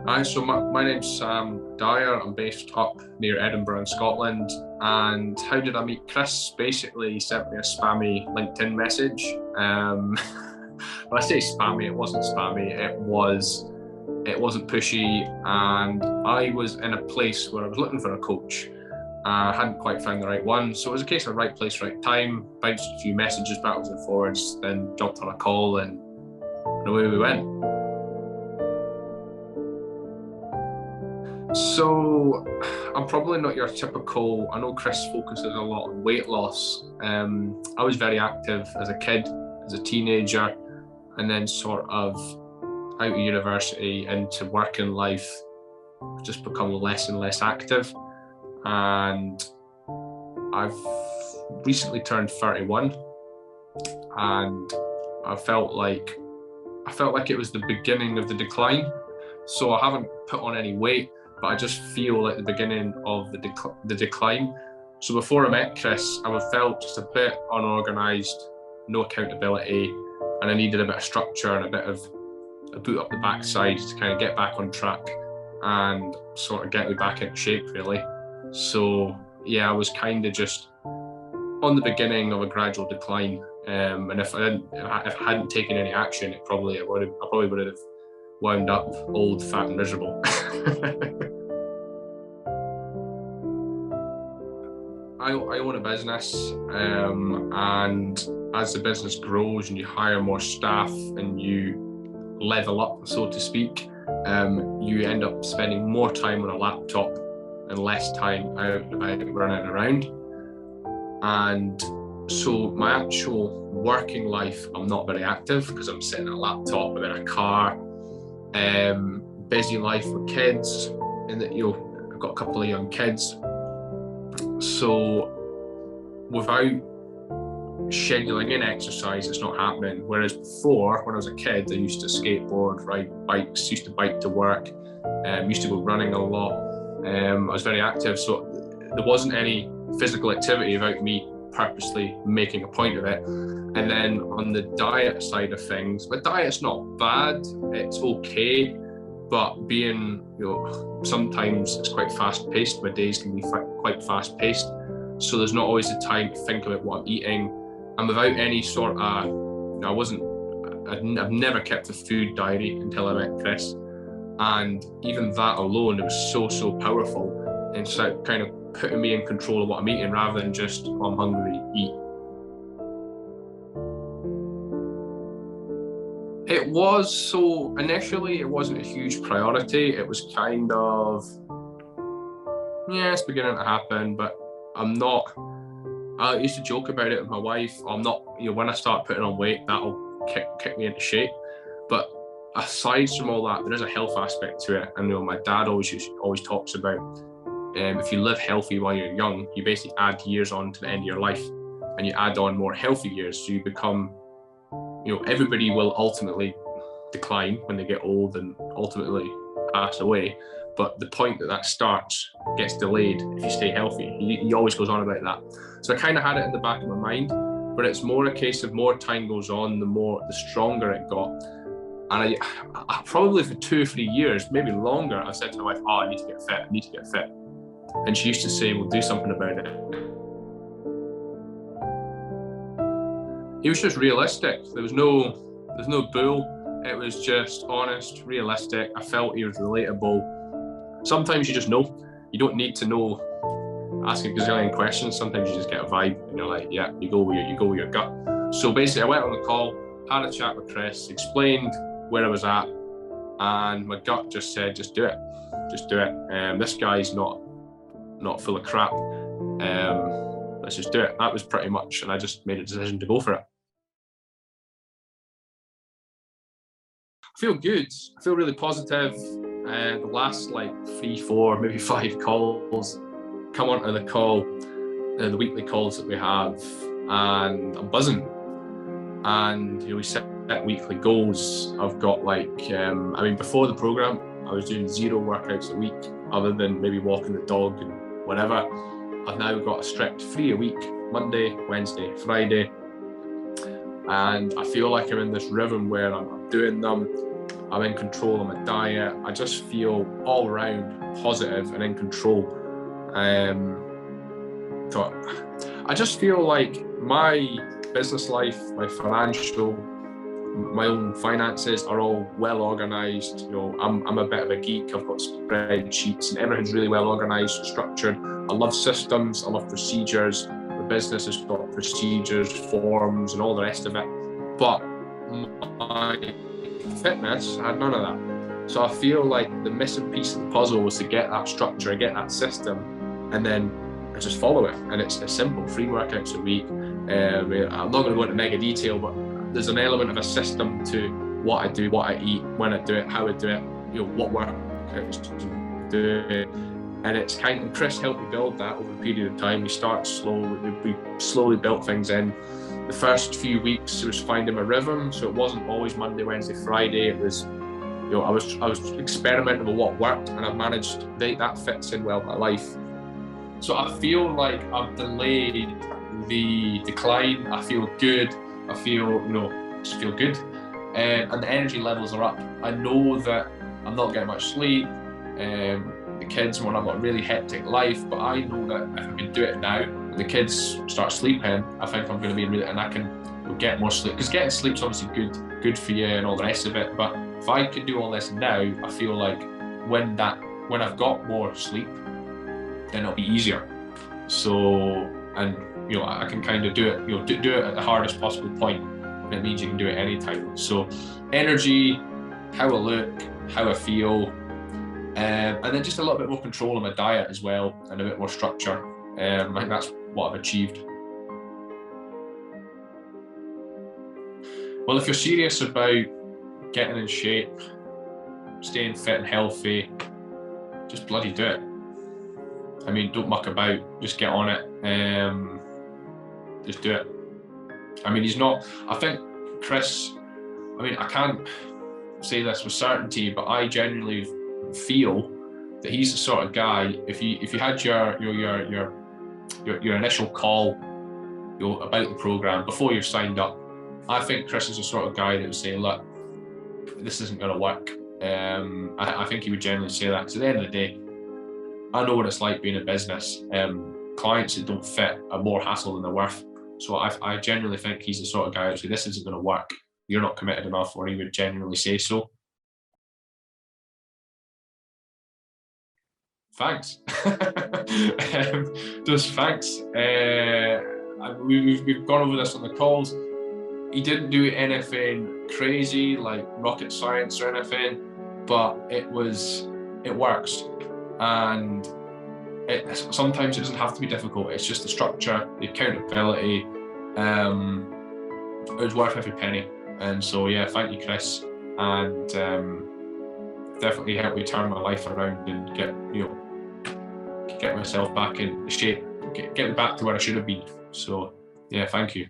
Hi, so my name's Dyer. I'm based up near Edinburgh in Scotland. And how did I meet Chris? Basically, he sent me a spammy LinkedIn message. When I say spammy, it wasn't spammy. It wasn't pushy, and I was in a place where I was looking for a coach. I hadn't quite found the right one, so it was a case of right place, right time. Bounced a few messages backwards and forwards, then jumped on a call, and away we went. So I'm probably not your typical. I know Chris focuses a lot on weight loss. I was very active as a kid, as a teenager, and then sort of out of university into working life, just become less and less active. And I've recently turned 31, and I felt like it was the beginning of the decline. So I haven't put on any weight, but I just feel like the beginning of the decline. So before I met Chris, I felt just a bit unorganized, no accountability, and I needed a bit of structure and a bit of a boot up the backside to kind of get back on track and sort of get me back into shape, really. So yeah, I was kind of just on the beginning of a gradual decline. And if I hadn't taken any action, I probably would have wound up old, fat, and miserable. I own a business, and as the business grows and you hire more staff and you level up, so to speak, you end up spending more time on a laptop and less time out and about running around. And so my actual working life, I'm not very active because I'm sitting at a laptop, I'm in a car. Busy life with kids, and that I've got a couple of young kids. So without scheduling in exercise, it's not happening. Whereas before, when I was a kid, I used to skateboard, ride bikes, used to bike to work, used to go running a lot. I was very active, so there wasn't any physical activity without me purposely making a point of it. And then on the diet side of things, my diet's not bad, it's okay, but being, sometimes it's quite fast paced. My days can be quite fast paced, so there's not always the time to think about what I'm eating. And without any sort of, I've never kept a food diary until I met Chris, and even that alone, it was so powerful in kind of putting me in control of what I'm eating rather than just, oh, I'm hungry, eat. It was, so initially it wasn't a huge priority. It was kind of, yeah, it's beginning to happen, but I used to joke about it with my wife. I'm not, when I start putting on weight, that'll kick me into shape. But aside from all that, there is a health aspect to it. And my dad always talks about, if you live healthy while you're young, you basically add years on to the end of your life, and you add on more healthy years. So you become, everybody will ultimately decline when they get old and ultimately pass away. But the point that starts gets delayed if you stay healthy. He always goes on about that. So I kind of had it in the back of my mind, but it's more a case of more time goes on, the stronger it got. And I probably for 2 or 3 years, maybe longer, I said to my wife, I need to get fit. And she used to say, we'll do something about it. He was just realistic. There's no bull. It was just honest, realistic. I felt he was relatable. Sometimes you just know. You don't need to know, ask a gazillion questions. Sometimes you just get a vibe and you're like, yeah, you go with your gut. So basically I went on the call, had a chat with Chris, explained where I was at, and my gut just said, just do it. This guy's not full of crap. Let's just do it. That was pretty much, and I just made a decision to go for it. I feel good. I feel really positive. The last 3, 4, maybe 5 calls, come onto the call, the weekly calls that we have, and I'm buzzing. And we set weekly goals. I've got before the program, I was doing 0 workouts a week, other than maybe walking the dog and whatever. I've now got a strict 3 a week, Monday, Wednesday, Friday. And I feel like I'm in this rhythm where I'm doing them. I'm in control of my diet. I just feel all around positive and in control. So I just feel like my business life, my financial, my own finances are all well organized. You know, I'm a bit of a geek. I've got spreadsheets and everything's really well organized, structured. I love systems. I love procedures. The business has got procedures, forms, and all the rest of it. But my fitness had none of that. So I feel like the missing piece of the puzzle was to get that structure, get that system, and then I just follow it. And it's simple, 3 workouts a week. I'm not going to go into mega detail, but there's an element of a system to what I do, what I eat, when I do it, how I do it, you know, what workouts to do. And it's kind of, Chris helped me build that over a period of time. We start slow, we slowly built things in. The first few weeks it was finding my rhythm, so it wasn't always Monday, Wednesday, Friday. It was, you know, I was experimenting with what worked, and I've managed that fits in well with my life. So I feel like I've delayed the decline. I feel good. I feel, you know, just feel good, and the energy levels are up. I know that I'm not getting much sleep. The kids, when I've got a really hectic life, but I know that if I can do it now, when the kids start sleeping, I think I'm going to be really, and I can, you know, get more sleep, because getting sleep's obviously good for you and all the rest of it. But if I could do all this now, I feel like when I've got more sleep, then it'll be easier. So, and you know, I can kind of do it, you know, do it at the hardest possible point, and it means you can do it anytime. So, energy, how I look, how I feel. And then just a little bit more control of my diet as well, and a bit more structure. I think that's what I've achieved. Well, if you're serious about getting in shape, staying fit and healthy, just bloody do it. I mean, don't muck about, just get on it. Just do it. I mean, I think Chris, I mean, I can't say this with certainty, but I genuinely feel that he's the sort of guy, if you had your initial call, you know, about the program before you've signed up, I think Chris is the sort of guy that would say, look, this isn't going to work. I think he would genuinely say that, because at the end of the day, I know what it's like being a business. Clients that don't fit are more hassle than they're worth. So I genuinely think he's the sort of guy that would say, this isn't going to work, you're not committed enough, or he would genuinely say so. Thanks. Just thanks. We've gone over this on the calls. He didn't do anything crazy like rocket science or anything, but it works. And sometimes it doesn't have to be difficult. It's just the structure, the accountability. It was worth every penny. And so, yeah, thank you, Chris. And definitely helped me turn my life around and get myself back in shape, get me back to where I should have been. So, yeah, thank you.